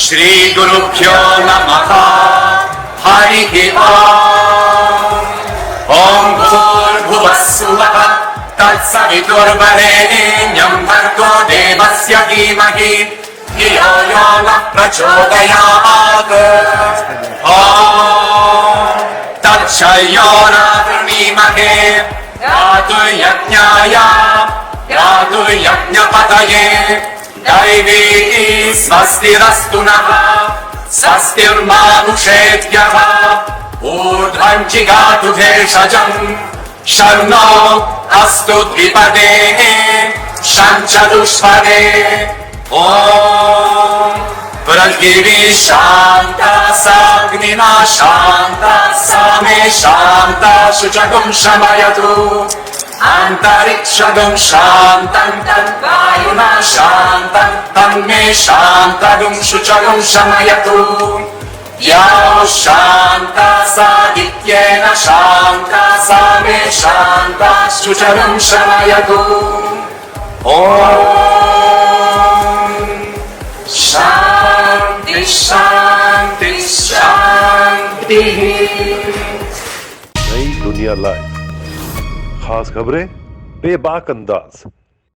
ಶ್ರೀ ಗುರುಭ್ಯೋ ನಮಃ ಹರಿಃ ಓಂ ಭೂರ್ಭುವಃ ಸ್ವಃ ತತ್ಸವಿತುರ್ವರೆಣ್ಯಂ ಭರ್ಗೋ ದೇವಸ್ಯ ಧೀಮಹಿ ಧಿಯೋ ಯೋ ನಃ ಪ್ರಚೋದಯಾತ್ ಓಂ ತತ್ಸಯೋರಾವೃಣೀಮಹೇ ಯಾತು ಯಜ್ಞಾಯ ಯಾತು ಯಜ್ಞಪತಯೇ दैवी स्वस्तिरस्तु नः स्वस्तिर्मानुषेभ्यः ऊर्ध्वं जिगातु भेषजम् शर्नो अस्तु द्विपदे शञ्चतुष्पदे ॐ पृथिवी शान्ता साग्निना शान्ता सा मे शान्ता शुचगुं शमयतु अन्तरिक्षगुं शान्तं तद्वायुना शान्तं तन्मे शान्तगुं शुचगुं शमयतु या शान्ता सादित्येन शान्ता सा मे शान्ता शुचगुं शमयतु ॐ शान्ति शान्ति शान्तिः। नई दुनिया लाइव, खास खबरें बेबाक अंदाज।